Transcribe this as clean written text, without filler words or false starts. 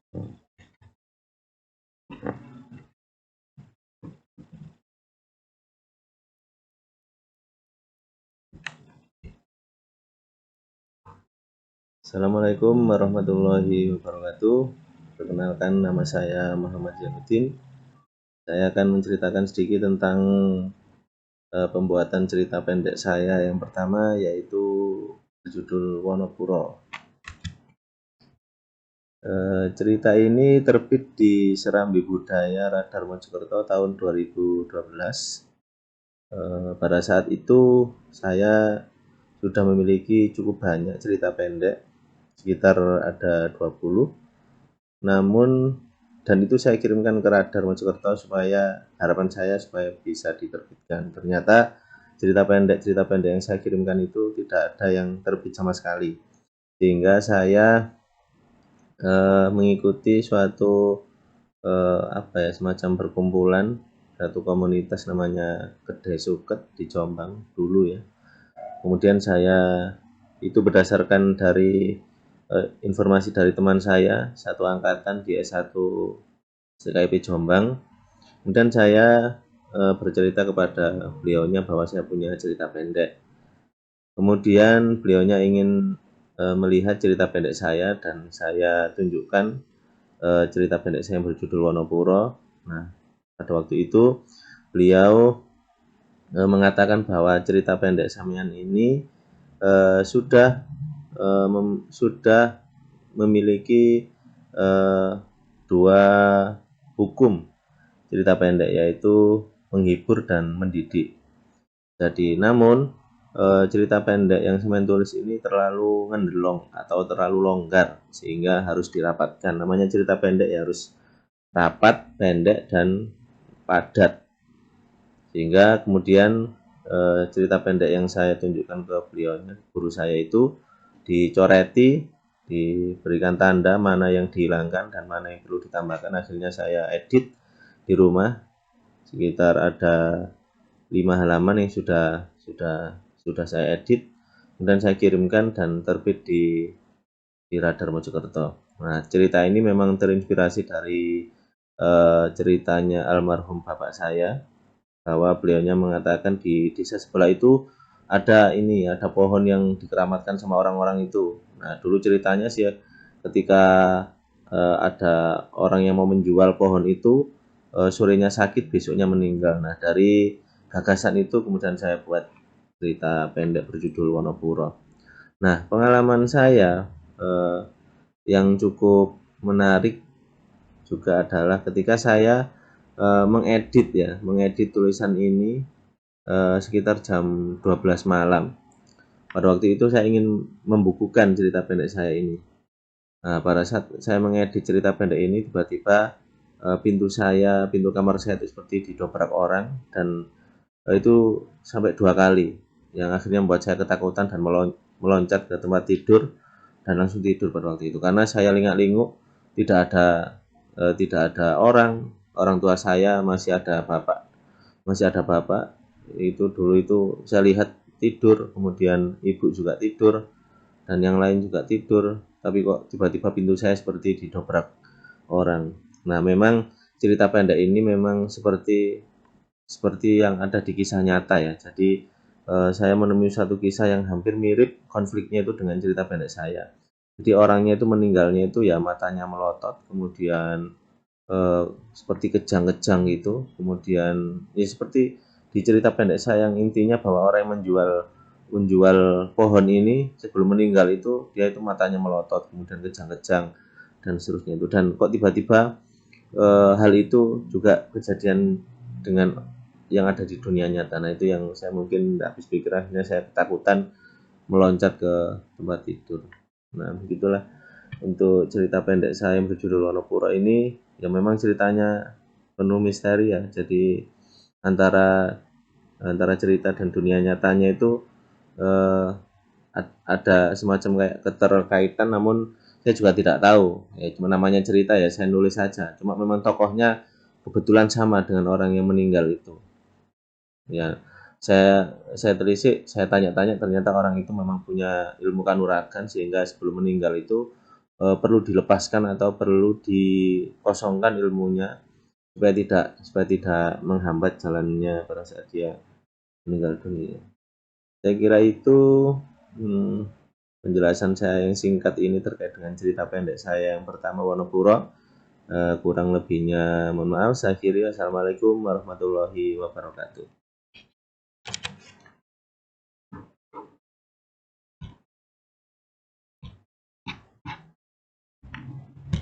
Assalamualaikum warahmatullahi wabarakatuh. Perkenalkan, nama saya Muhammad Zainuddin. Saya akan menceritakan sedikit tentang pembuatan cerita pendek saya yang pertama, yaitu berjudul Wonopuro. Cerita ini terbit di Serambi Budaya Radar Mojokerto tahun 2012. Pada saat itu saya sudah memiliki cukup banyak cerita pendek, sekitar ada 20. Namun dan itu saya kirimkan ke Radar Mojokerto supaya harapan saya supaya bisa diterbitkan. Ternyata cerita pendek yang saya kirimkan itu tidak ada yang terbit sama sekali, sehingga saya mengikuti suatu semacam perkumpulan, satu komunitas namanya Kedai Suket di Jombang dulu ya. Kemudian saya itu berdasarkan dari informasi dari teman saya satu angkatan di S1 CKIP Jombang. Kemudian saya bercerita kepada beliaunya bahwa saya punya cerita pendek. Kemudian beliaunya ingin melihat cerita pendek saya dan saya tunjukkan cerita pendek saya yang berjudul Wonopuro. Nah, pada waktu itu beliau mengatakan bahwa cerita pendek sampean ini sudah memiliki dua hukum cerita pendek, yaitu menghibur dan mendidik. Jadi namun cerita pendek yang saya tulis ini terlalu ngendelong atau terlalu longgar sehingga harus dirapatkan. Namanya cerita pendek ya harus rapat, pendek, dan padat. Sehingga kemudian cerita pendek yang saya tunjukkan ke beliaunya, guru saya itu dicoreti, diberikan tanda mana yang dihilangkan dan mana yang perlu ditambahkan. Akhirnya saya edit di rumah, sekitar ada 5 halaman yang sudah saya edit, kemudian saya kirimkan dan terbit di Radar Mojokerto. Nah, cerita ini memang terinspirasi dari ceritanya almarhum bapak saya, bahwa beliaunya mengatakan di desa sebelah itu ada pohon yang dikeramatkan sama orang-orang itu. Nah, dulu ceritanya sih ketika ada orang yang mau menjual pohon itu, sorenya sakit, besoknya meninggal. Nah, dari gagasan itu kemudian saya buat cerita pendek berjudul Wonopuro. Nah, pengalaman saya yang cukup menarik juga adalah ketika saya mengedit tulisan ini sekitar jam 12 malam. Pada waktu itu saya ingin membukukan cerita pendek saya ini. Nah, pada saat saya mengedit cerita pendek ini, tiba-tiba pintu kamar saya itu seperti didobrak orang, dan itu sampai 2 kali, yang akhirnya membuat saya ketakutan dan meloncat ke tempat tidur dan langsung tidur pada waktu itu. Karena saya lingak-linguk, tidak ada orang tua saya masih ada bapak itu dulu itu saya lihat tidur, kemudian ibu juga tidur, dan yang lain juga tidur, tapi kok tiba-tiba pintu saya seperti didobrak orang. Nah, memang cerita pendek ini memang seperti yang ada di kisah nyata ya. Jadi saya menemui satu kisah yang hampir mirip konfliknya itu dengan cerita pendek saya. Jadi orangnya itu meninggalnya itu ya matanya melotot, kemudian seperti kejang-kejang gitu, kemudian ya seperti di cerita pendek saya yang intinya bahwa orang yang menjual pohon ini sebelum meninggal itu dia itu matanya melotot, kemudian kejang-kejang dan seterusnya itu. Dan kok tiba-tiba hal itu juga kejadian dengan yang ada di dunia nyata. Nah, itu yang saya mungkin tidak habis pikir, akhirnya saya ketakutan meloncat ke tempat tidur. Nah, begitulah untuk cerita pendek saya yang berjudul Wonopuro ini. Ya memang ceritanya penuh misteri ya. Jadi antara cerita dan dunia nyatanya itu eh, ada semacam kayak keterkaitan, namun saya juga tidak tahu ya, cuma namanya cerita ya saya nulis saja, cuma memang tokohnya kebetulan sama dengan orang yang meninggal itu ya. Saya telisik, saya tanya-tanya, ternyata orang itu memang punya ilmu kanuragan, sehingga sebelum meninggal itu perlu dilepaskan atau perlu dikosongkan ilmunya supaya tidak menghambat jalannya pada saat dia meninggal dunia. Saya kira itu penjelasan saya yang singkat ini terkait dengan cerita pendek saya yang pertama Wonokuro. Kurang lebihnya mohon maaf. Saya akhiri. Assalamualaikum warahmatullahi wabarakatuh.